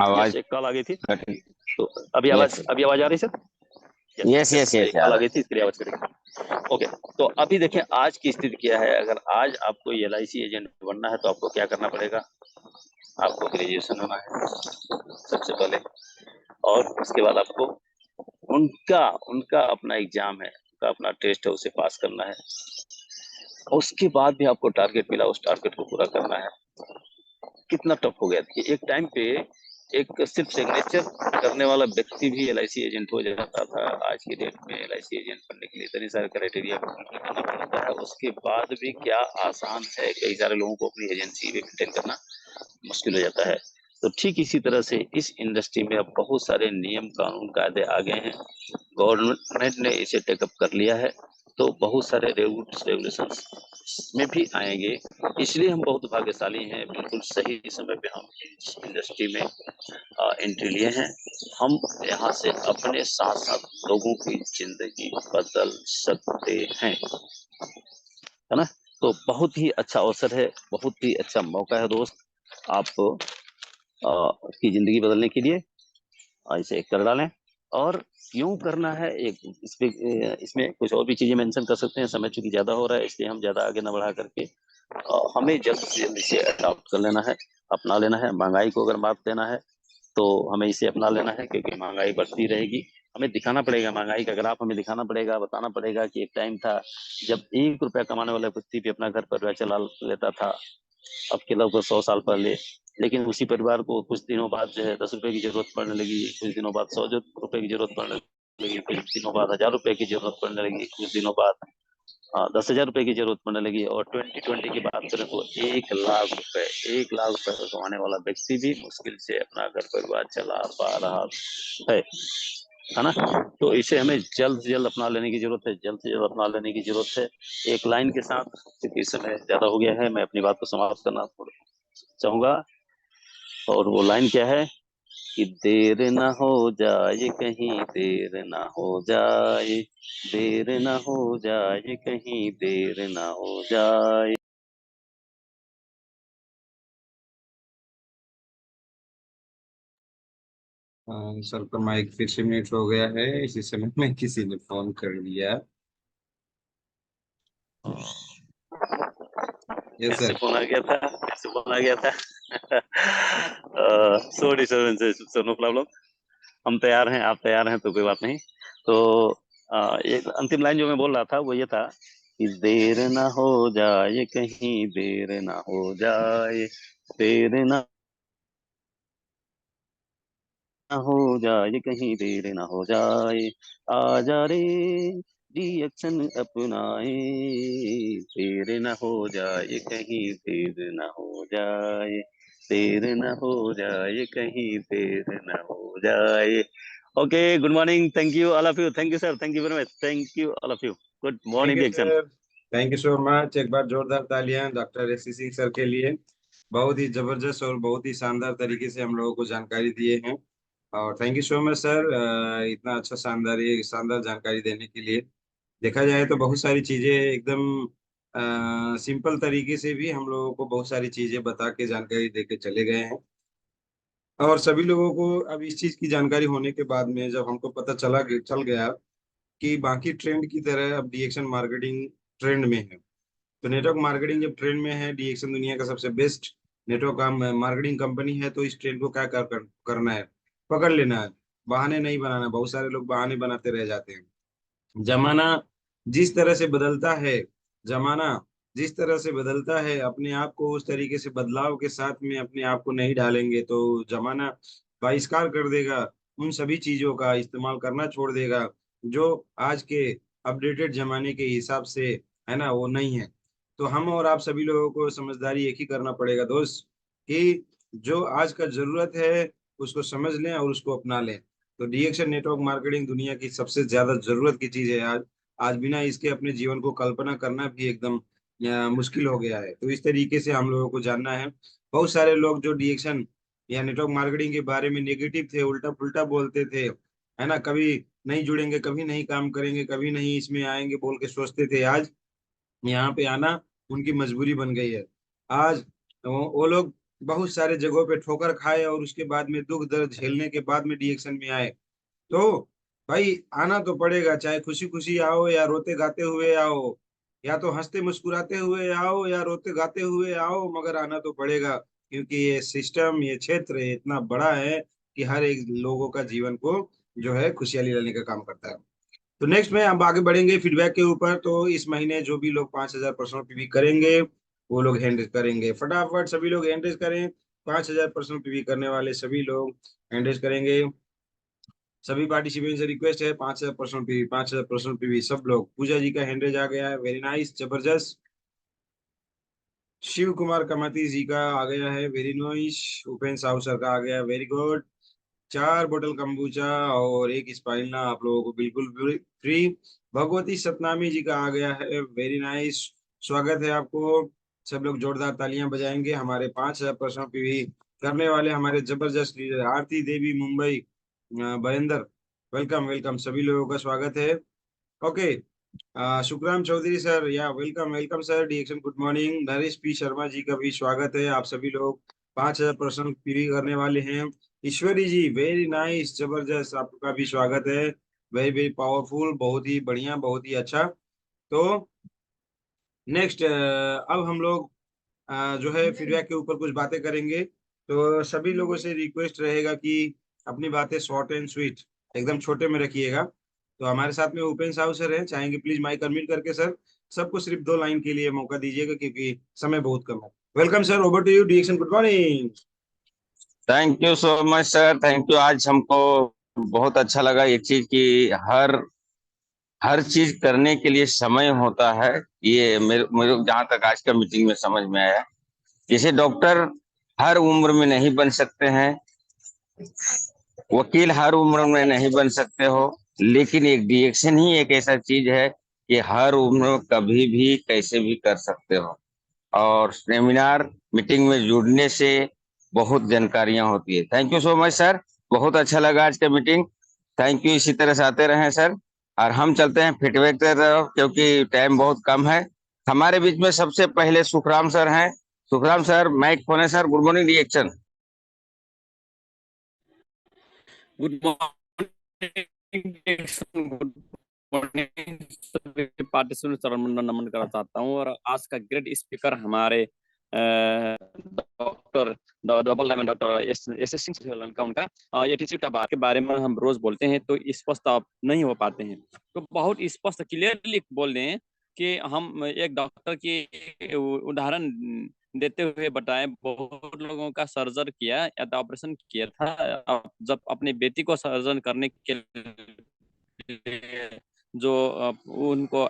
आवाज यस, एक कॉल आ गई थी, कट। तो अभी यस आवाज आ रही सर? यस यस यस एक कॉल आ यार। गई थी, इसके लिए आवाज करेगी। ओके, तो अभी देखें आज की स्थिति क्या है। अगर आज आपको LIC एजेंट बनना है तो आपको क्या करना पड़ेगा? आपको ग्रेजुएशन होना है सबसे पहले, और उसके बाद आपको उनका उनका अपना एग्जाम है, उनका अपना टेस्ट है, उसे पास करना है। उसके बाद भी आपको टारगेट मिला, उस टारगेट को पूरा करना है। कितना टफ हो गया कि एक टाइम पे एक सिर्फ सिग्नेचर करने वाला व्यक्ति भी LIC एजेंट हो जाता था। आज की डेट में LIC एजेंट बनने के लिए इतने सारे क्राइटेरिया करना पड़ता है, उसके बाद भी क्या आसान है, कई सारे लोगों को अपनी एजेंसी भी मेंटेन करना मुश्किल हो जाता है। तो ठीक इसी तरह से इस इंडस्ट्री में अब बहुत सारे नियम कानून कायदे आ गए हैं, गवर्नमेंट ने इसे टेकअप कर लिया है, तो बहुत सारे रेगुलेशंस में भी आएंगे। इसलिए हम बहुत भाग्यशाली हैं, बिल्कुल सही समय पे हम इस इंडस्ट्री में एंट्री लिए हैं। हम यहाँ से अपने साथ साथ लोगों की जिंदगी बदल सकते हैं, है ना? तो बहुत ही अच्छा अवसर है, बहुत ही अच्छा मौका है दोस्त, आप की जिंदगी बदलने के लिए इसे एक कर डालें। और क्यों करना है, एक इसमें कुछ और भी चीजें मेंशन कर सकते हैं। समय चूंकि ज्यादा हो रहा है इसलिए हम ज्यादा आगे न बढ़ा करके हमें जल्द से जल्द इसे अडॉप्ट कर लेना है, अपना लेना है। महंगाई को अगर मात देना है तो हमें इसे अपना लेना है, क्योंकि महंगाई बढ़ती रहेगी। हमें दिखाना पड़ेगा, महंगाई का ग्राफ हमें दिखाना पड़ेगा, बताना पड़ेगा कि एक टाइम था जब 1 रुपया कमाने वाला व्यक्ति भी अपना घर परिवार चला लेता था, अब के लगभग 100 साल पहले। लेकिन उसी परिवार को कुछ दिनों बाद जो है 10 रुपए की जरूरत पड़ने लगी, कुछ दिनों बाद 100 रुपए की जरूरत पड़ने लगी, कुछ दिनों बाद 1000 रुपए की जरूरत पड़ने लगी, कुछ दिनों बाद 10,000 रुपए की जरूरत पड़ने लगी। और 2020 की बात करें तो 1 लाख रुपए, 1 लाख रुपए कमाने वाला व्यक्ति भी मुश्किल से अपना घर परिवार चला पा रहा है ना? तो इसे हमें जल्द से जल्द अपना लेने की जरूरत है, जल्द से जल्द अपना लेने की जरूरत है। एक लाइन के साथ, क्योंकि इस समय ज्यादा हो गया है, मैं अपनी बात को समाप्त करना चाहूंगा। और वो लाइन क्या है कि देर न हो जाए कहीं, देर न हो जाए, देर न हो जाए कहीं, देर न हो जाए। सर का माइक फिर से म्यूट हो गया है, इसी समय में किसी ने फोन कर लिया। फिर यस से सर। फोन आ गया था, फिर से फोन आ गया था। Sorry sir, no problem. हम तैयार हैं, आप तैयार हैं तो कोई बात नहीं। तो एक अंतिम लाइन जो मैं बोल रहा था वो ये था कि देर ना हो जाए कहीं, देर ना हो जाए, देर ना हो जाए कहीं, देर ना हो जाए, आ जा रे रिएक्शन अपनाए, देर ना हो जाए कहीं, देर ना हो जाए, देर ना हो जाए कहीं, देर ना हो जाए। Okay, good morning, thank you all of you, thank you sir, thank you very much, thank you all of you, good thank morning you reaction. Sir. Thank you so much. एक बार जोरदार तालियां डॉक्टर एस.सी. सिंह सर के लिए। बहुत ही जबरदस्त और बहुत ही शानदार तरीके से हम लोगों को जानकारी दिए हैं। और thank you so much sir, इतना अच्छा शानदार ये शानदार जानकारी देने के लिए। देखा जाए तो बहुत सारी चीजें एकदम सिंपल तरीके से भी हम लोगों को बहुत सारी चीजें बता के जानकारी दे के चले गए हैं। और सभी लोगों को अब इस चीज की जानकारी होने के बाद में जब हमको पता चल गया कि बाकी ट्रेंड की तरह अब डीएक्शन मार्केटिंग ट्रेंड में है। तो नेटवर्क मार्केटिंग जब ट्रेंड में है, डीएक्शन दुनिया का सबसे बेस्ट नेटवर्क मार्केटिंग कंपनी है, तो इस ट्रेंड को क्या करना है, पकड़ लेना है। बहाने नहीं बनाना। बहुत सारे लोग बहाने बनाते रह जाते हैं। जमाना जिस तरह से बदलता है, जमाना जिस तरह से बदलता है, अपने आप को उस तरीके से बदलाव के साथ में अपने आप को नहीं ढालेंगे तो जमाना बहिष्कार कर देगा। उन सभी चीजों का इस्तेमाल करना छोड़ देगा जो आज के अपडेटेड जमाने के हिसाब से है ना, वो नहीं है। तो हम और आप सभी लोगों को समझदारी एक ही करना पड़ेगा दोस्त, कि जो आज का जरूरत है उसको समझ लें और उसको अपना लें। तो डीएक्शन नेटवर्क मार्केटिंग दुनिया की सबसे ज्यादा जरूरत की चीज है आज। आज बिना इसके अपने जीवन को कल्पना करना भी एकदम मुश्किल हो गया है। तो इस तरीके से हम लोगों को जानना है। बहुत सारे लोग जो डीएक्शन या नेटवर्क मार्केटिंग के बारे में नेगेटिव थे, उल्टा पुल्टा बोलते थे, है ना, कभी नहीं जुड़ेंगे, कभी नहीं काम करेंगे, कभी नहीं इसमें आएंगे बोल के सोचते थे, आज यहाँ पे आना उनकी मजबूरी बन गई है। आज वो लोग बहुत सारे जगहों पे ठोकर खाए और उसके बाद में दुख दर्द झेलने के बाद में डीएक्शन में आए। तो भाई आना तो पड़ेगा, चाहे खुशी खुशी आओ या रोते गाते हुए आओ, या तो हंसते मुस्कुराते हुए आओ या रोते गाते हुए आओ, मगर आना तो पड़ेगा। क्योंकि ये सिस्टम, ये क्षेत्र इतना बड़ा है कि हर एक लोगों का जीवन को जो है खुशहाली लाने का काम करता है। तो नेक्स्ट में हम आगे बढ़ेंगे फीडबैक के ऊपर। तो इस महीने जो भी लोग 5,000 पर्सनल पीवी करेंगे वो लोग हैंड रेज करेंगे। फटाफट सभी लोग हैंड रेज करें। 5,000 पर्सनल पीवी करने वाले सभी लोग हैंड रेज करेंगे। सभी पार्टिसिपेंट से रिक्वेस्ट है, 5,000 पर्सनल पीवी, 5,000 पर्सनल पीवी सब लोग। पूजा जी का हैंड रेज आ गया है, वेरी नाइस, जबरदस्त। शिव कुमार कमाती जी का आ गया है, very nice. Upen Sahu sir का आ गया, वेरी गुड। 4 बोतल कंबूचा और एक स्पाइरलिना आप लोगों को बिल्कुल फ्री। भगवती सतनामी जी का आ गया है, वेरी नाइस, स्वागत है आपको। सब लोग जोरदार तालियां बजाएंगे हमारे 5,000 प्रश्नों की भी करने वाले हमारे जबरदस्त leader Aarti Devi Mumbai Barinder. Welcome welcome, सभी लोगों का स्वागत है। ओके। सुखराम चौधरी सर, या वेलकम वेलकम सर, डीएक्शन good morning. Naresh P Sharma ji का भी स्वागत है। आप सभी लोग 5,000 प्रश्न पूरी करने वाले हैं। ईश्वरी जी, वेरी नाइस, जबरदस्त, आपका भी स्वागत है। वेरी वेरी पावरफुल, बहुत ही बढ़िया, बहुत ही अच्छा। तो नेक्स्ट अब हम लोग जो है फीडबैक के ऊपर कुछ बातें करेंगे। तो सभी लोगों से रिक्वेस्ट रहेगा कि अपनी बातें शॉर्ट एंड स्वीट एकदम छोटे में रखिएगा। तो हमारे साथ में उपेन साहू सर हैं, चाहेंगे प्लीज माइक अनम्यूट करके सर सबको सिर्फ 2 लाइन के लिए मौका दीजिएगा क्योंकि समय बहुत कम है। Welcome sir, over to you, डीएक्शन good morning. Thank you so much sir, thank you. आज हमको बहुत अच्छा लगा ये चीज कि हर हर चीज करने के लिए समय होता है। ये मेरे मेरे जहाँ तक आज का मीटिंग में समझ में आया, जैसे डॉक्टर हर उम्र में नहीं बन सकते हैं, वकील हर उम्र में नहीं बन सकते हो, लेकिन एक डीएक्शन ही एक ऐसा चीज है कि हर उम्र में कभी भी कैसे भी कर सकते हो। और सेमिनार मीटिंग में जुड़ने से बहुत जानकारियां होती है। Thank you so much sir, बहुत अच्छा लगा आज का मीटिंग। थैंक यू, इसी तरह से आते रहें सर। और हम चलते हैं फीडबैक की तरफ क्योंकि टाइम बहुत कम है। हमारे बीच में सबसे पहले सुखराम सर हैं। सुखराम सर, माइक फोन है sir, good morning reaction. Good morning, good morning सभी पार्टिसिपेंट सर, नमन करना चाहता हूँ। और आज का ग्रेट स्पीकर हमारे doctor double diamond doctor S S Singh का उनका ये टीचिंग के बारे में हम रोज बोलते हैं तो स्पष्ट आप नहीं हो पाते हैं, तो बहुत स्पष्ट क्लियरली बोल दें कि हम एक डॉक्टर की उदाहरण देते हुए बताएं। बहुत लोगों का सर्जन किया या तो ऑपरेशन किया था, जब अपनी बेटी को सर्जन करने के लिए जो उनको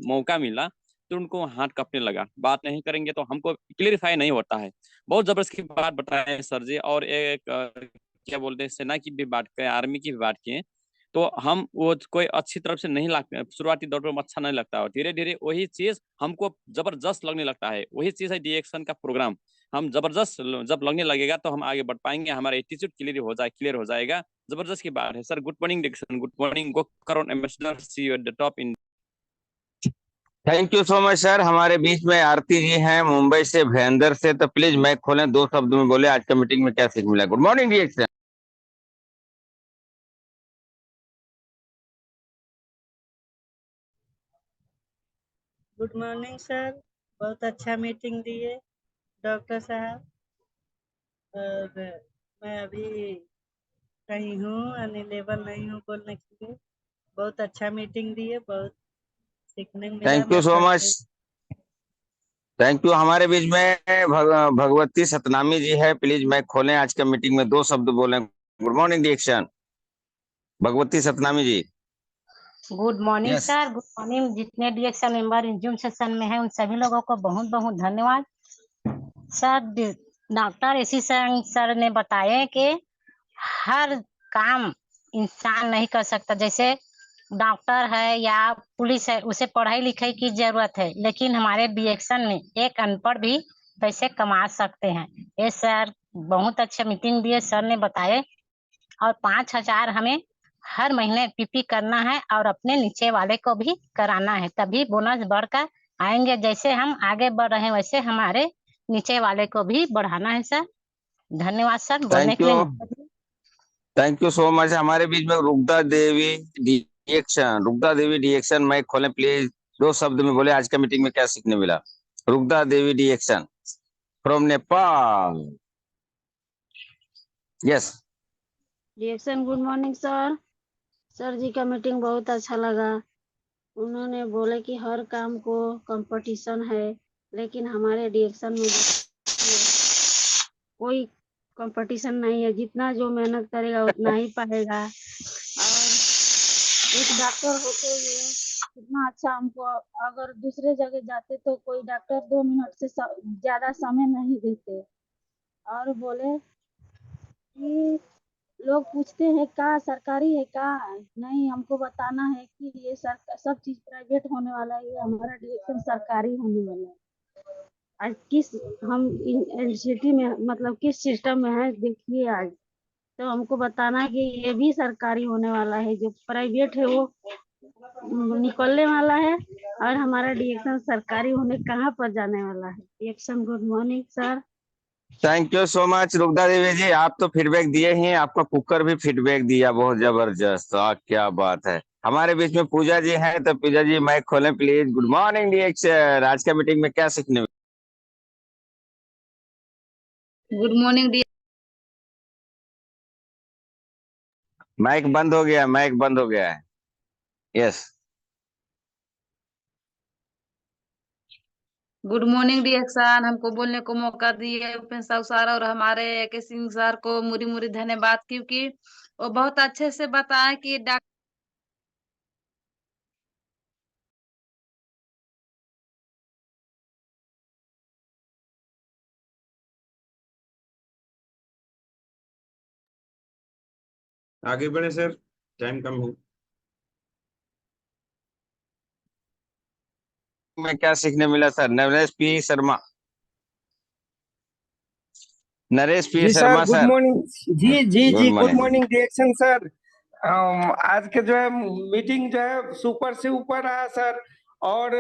मौका मिला तो उनको हाथ कांपने लगा। बात नहीं करेंगे तो हमको क्लियरिफाई नहीं होता है। बहुत जबरदस्त की बात बताए सर जी। और एक क्या बोलते हैं, सेना की भी बात करें, आर्मी की भी बात किए, तो हम वो कोई अच्छी तरफ से नहीं लगता, शुरुआती दौर पर अच्छा नहीं लगता, और धीरे धीरे वही चीज हमको जबरदस्त लगने लगता है। वही चीज है डीएक्शन का प्रोग्राम। हम जबरदस्त जब लगने लगेगा तो हम आगे बढ़ पाएंगे, हमारा एटीट्यूड क्लियर हो जाएगा। जबरदस्त की बात है sir. Good morning Dixon, good morning go Karan ambassador, see you at the top in. Thank you so much sir. हमारे बीच में आरती जी हैं मुंबई से, भयंदर से। तो प्लीज माइक खोलें, 2 शब्द में बोले आज का मीटिंग में क्या सीख मिला। Good morning reaction. Good morning sir, बहुत अच्छा मीटिंग दिए डॉक्टर साहब। और मैं अभी कहीं हूँ, अवेलेबल नहीं हूँ बोलने के लिए। बहुत अच्छा मीटिंग दिए, बहुत सीखने को मिला। Thank you so much, thank you. हमारे बीच में भगवती सतनामी जी है। प्लीज माइक खोलें, आज का मीटिंग में 2 शब्द बोलें। Good morning reaction, Bhagwati Satnami ji. Good morning yes sir, good morning. जितने डीएक्शन मेंबर जूम सेशन में हैं उन सभी लोगों को बहुत बहुत धन्यवाद। सर, डॉक्टर एसी सर ने बताया कि हर काम इंसान नहीं कर सकता। जैसे डॉक्टर है या पुलिस है, उसे पढ़ाई लिखाई की जरूरत है, लेकिन हमारे डीएक्शन में एक अनपढ़ भी पैसे कमा सकते हैं। ये सर बहुत अच्छा मीटिंग दिए सर ने बताए। और 5,000 हमें हर महीने पीपी करना है और अपने नीचे वाले को भी कराना है, तभी बोनस बढ़कर आएंगे। जैसे हम आगे बढ़ रहे हैं वैसे हमारे नीचे वाले को भी बढ़ाना है सर। धन्यवाद सर बोलने थैंक के यू, लिए। Thank you so much. हमारे बीच में रुग्धा Devi reaction, रुग्धा Devi reaction, mic खोलें प्लीज। 2 शब्द में बोले आज का मीटिंग में क्या सीखने मिला। Rugdha Devi reaction from Nepal. Yes reaction. Good morning sir. Sir ji का मीटिंग बहुत अच्छा लगा। उन्होंने बोले कि हर काम को कंपटीशन है, लेकिन हमारे रिएक्शन में कोई कंपटीशन नहीं है। जितना जो मेहनत करेगा उतना ही पाएगा। और एक डॉक्टर होते हुए कितना अच्छा हमको, अगर दूसरे जगह जाते तो कोई डॉक्टर 2 मिनट से ज्यादा समय नहीं देते। और बोले कि लोग पूछते हैं का सरकारी है का नहीं, हमको बताना है कि ये सब चीज प्राइवेट होने वाला है, ये हमारा डिरेक्शन सरकारी होने वाला है। आज किस हम सिटी में मतलब किस सिस्टम में है देखिए आज। तो हमको बताना है कि ये भी सरकारी होने वाला है, जो प्राइवेट है वो निकलने वाला है, और हमारा डिरेक्शन सरकारी होने कहाँ पर जाने वाला है। Direction. Good morning sir. Thank you so much Rugdha Devi ji. आप तो फीडबैक दिए ही, आपका कुकर भी फीडबैक दिया, बहुत जबरदस्त। क्या बात है। हमारे बीच में पूजा जी हैं, तो पूजा जी माइक खोलें प्लीज। गुड मॉर्निंग रिएक्शन, आज का मीटिंग में क्या सीखने मिला। Good morning. माइक बंद हो गया, माइक बंद हो गया है। Yes good morning reaction. हमको बोलने को मौका दिए उपेंद्र साहू सर और हमारे के सिंह सर को मुरी मुरी धन्यवाद, क्योंकि वो बहुत अच्छे से बताया कि डॉक्टर आगे बढ़े सर, टाइम कम है। में क्या सीखने मिला sir. Naresh P Sharma, Naresh P ji sir, Sharma good sir. Morning. जी जी गुड जी, good morning. Morning reaction sir. आज के जो है मीटिंग जो है सुपर से ऊपर रहा सर। और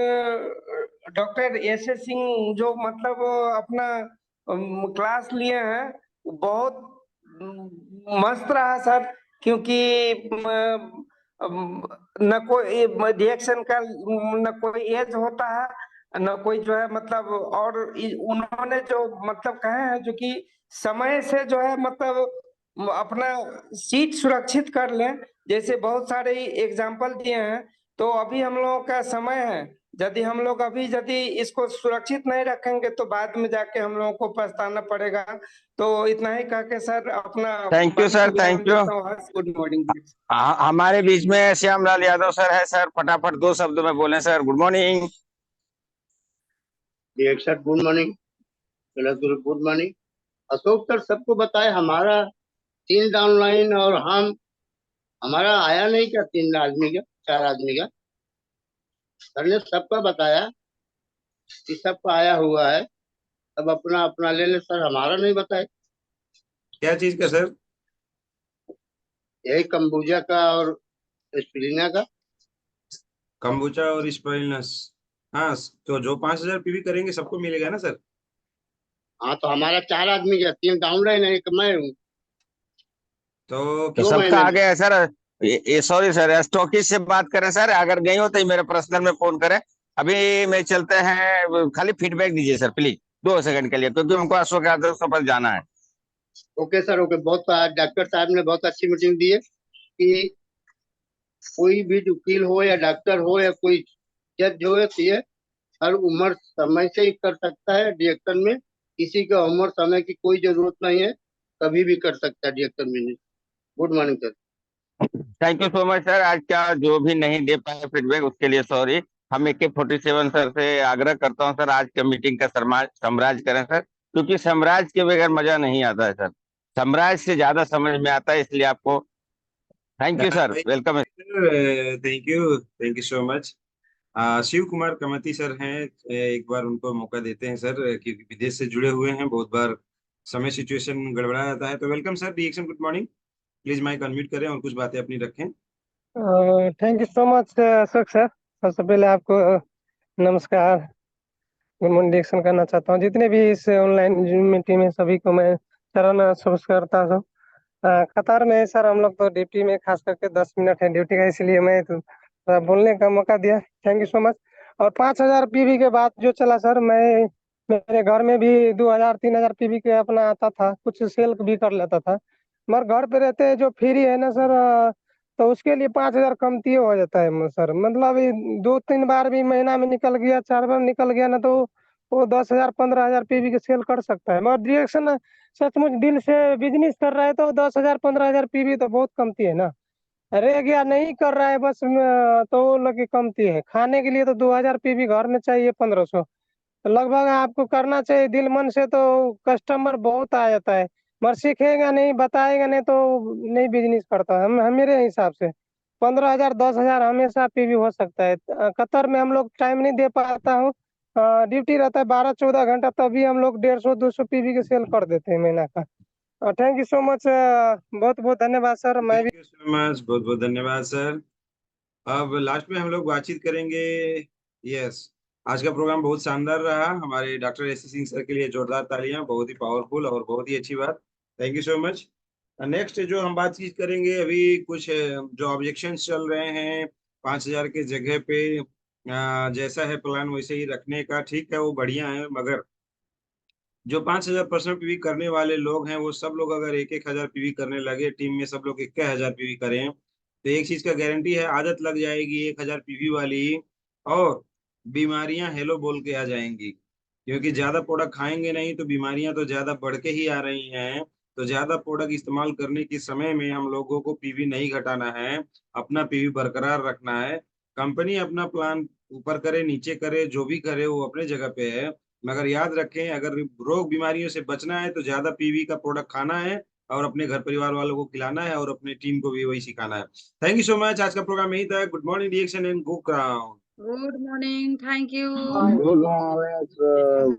डॉक्टर एस एस सिंह जो मतलब अपना क्लास लिए हैं, बहुत मस्त रहा सर। क्योंकि न कोई रिएक्शन का न कोई एज होता है, न कोई जो है मतलब। और उन्होंने जो मतलब कहे हैं जो कि समय से जो है मतलब अपना सीट सुरक्षित कर लें, जैसे बहुत सारे एग्जाम्पल दिए हैं। तो अभी हम लोगों का समय है, यदि हम लोग अभी यदि इसको सुरक्षित नहीं रखेंगे तो बाद में जाके हम लोगों को पछताना पड़ेगा। तो इतना ही कह के सर अपना थैंक यू वाणी सर, को विराम थैंक यू। देता हूँ। Good morning. हमारे बीच में श्याम लाल यादव सर है। सर फटाफट 2 शब्द में बोले sir. Good morning sir. Good morning good morning. Ashok sir सबको बताए हमारा 3 डाउनलाइन, और हमारा आया नहीं क्या 3 आदमी का 4 आदमी का। सर ने सबका बताया कि सबका आया हुआ है। सब अपना अपना ले ले सर, हमारा नहीं बताए। क्या चीज का सर? यही कम्बुजा का और स्पिरिना का। कम्बुचा और स्पाइनस। हाँ, तो जो 5000 पीवी करेंगे सबको मिलेगा ना सर? हाँ तो हमारा 4 आदमी का 3 डाउनलाइन है, एक मैं हूँ। तो दो सबका महीने आ में गया है सर। ये सॉरी सर, स्टॉकिस्ट से बात करें सर, अगर नहीं हो तो मेरे पर्सनल में फोन करें। अभी मैं चलते हैं, खाली फीडबैक दीजिए सर प्लीज 2 सेकंड के लिए, क्योंकि हमको अशोक यादव पर जाना है। Okay sir, okay. बहुत डॉक्टर साहब ने बहुत अच्छी मीटिंग दी है कि कोई भी वकील हो या डॉक्टर हो या कोई जज हो, तो ये हर उम्र समय से ही कर सकता है रिएक्शन में। किसी का उम्र समय की कोई जरूरत नहीं है, कभी भी कर सकता है रिएक्शन में। Good morning sir. Thank you so much sir. आज का जो भी नहीं दे पाए फीडबैक उसके लिए सॉरी। हम AK-47 सर से आग्रह करता हूं सर, आज का मीटिंग का साम्राज्य करें सर, क्योंकि साम्राज्य के बगैर मजा नहीं आता है सर, साम्राज्य से ज्यादा समझ में आता है, इसलिए आपको thank you sir, welcome. Thank you so much. Shiv Kumar Kamti sir हैं, एक बार उनको मौका देते हैं सर, क्योंकि विदेश से जुड़े हुए हैं, बहुत बार समय सिचुएशन गड़बड़ा जाता है। तो welcome sir, reaction, good morning. Please mic unmute करें और कुछ बातें अपनी रखें। Thank you so much Ashok sir. सबसे पहले आपको नमस्कार, गुड मॉर्निंग रिएक्शन करना चाहता हूँ। जितने भी इस ऑनलाइन मीटिंग में सभी को मैं चरण स्पर्श करता हूँ। कतार में है सर, हम लोग तो ड्यूटी में, खास करके 10 मिनट है ड्यूटी का, इसलिए मैं तो बोलने का मौका दिया, थैंक यू सो मच। और 5000 पीवी के बाद जो चला सर, मैं मेरे घर में भी 2000-3000 पीवी के अपना आता था, कुछ सेल भी कर लेता था, मगर घर पे रहते जो फ्री है ना सर, तो उसके लिए 5000 कमती हो जाता है सर। मतलब 2-3 बार भी महीना में निकल गया, 4 बार निकल गया ना, तो वो 10,000 15,000 पीवी के सेल कर सकता है। मगर रिएक्शन सचमुच दिल से बिजनेस कर रहा है तो 10,000 15,000 पीवी तो बहुत कमती है ना। रह गया नहीं कर रहा है बस तो वो लगे कमती है। खाने के लिए तो 2000 पीवी घर में चाहिए, 1500 लगभग आपको करना चाहिए दिल मन से, तो कस्टमर बहुत आ जाता है। मगर सीखेगा नहीं, बताएगा नहीं तो नहीं बिजनेस करता है। हम मेरे हिसाब से 15,000 10,000 हमेशा पीवी हो सकता है। कतर में हम लोग टाइम नहीं दे पाता हूँ, ड्यूटी रहता है 12-14 घंटा, तभी हम लोग 150-200 पीवी के सेल कर देते हैं महीना का। थैंक यू सो मच, बहुत बहुत धन्यवाद सर। मैं भी थैंक यू सो मच, बहुत बहुत धन्यवाद सर। अब लास्ट में हम लोग बातचीत करेंगे। यस, आज का प्रोग्राम बहुत शानदार रहा। हमारे डॉक्टर एस सिंह सर के लिए जोरदार तालियां, बहुत ही पावरफुल और बहुत ही अच्छी बात। Thank you so much. Next जो हम बातचीत करेंगे, अभी कुछ जो ऑब्जेक्शंस चल रहे हैं 5000 के जगह पे, जैसा है प्लान वैसे ही रखने का, ठीक है, वो बढ़िया है। मगर जो 5000 पर्सनल पीवी करने वाले लोग हैं, वो सब लोग अगर 1-1 हजार पीवी करने लगे, टीम में सब लोग 21,000 पीवी करें, तो एक चीज का गारंटी है, आदत लग जाएगी 1000 पीवी वाली, और बीमारियां हेलो बोल के आ जाएंगी। क्योंकि ज्यादा प्रोडक्ट खाएंगे नहीं तो बीमारियां तो ज्यादा बढ़ के ही आ रही हैं। तो ज्यादा प्रोडक्ट इस्तेमाल करने के समय में हम लोगों को पीवी नहीं घटाना है, अपना पीवी बरकरार रखना है। कंपनी अपना प्लान ऊपर करे नीचे करे, जो भी करे वो अपने जगह पे है, मगर याद रखें, अगर रोग बीमारियों से बचना है तो ज्यादा पीवी का प्रोडक्ट खाना है और अपने घर परिवार वालों को खिलाना है और अपने टीम को भी वही सिखाना है। थैंक यू सो मच, आज का प्रोग्राम यही था। Good morning reaction and go crown. Good morning, thank you. Good morning sir.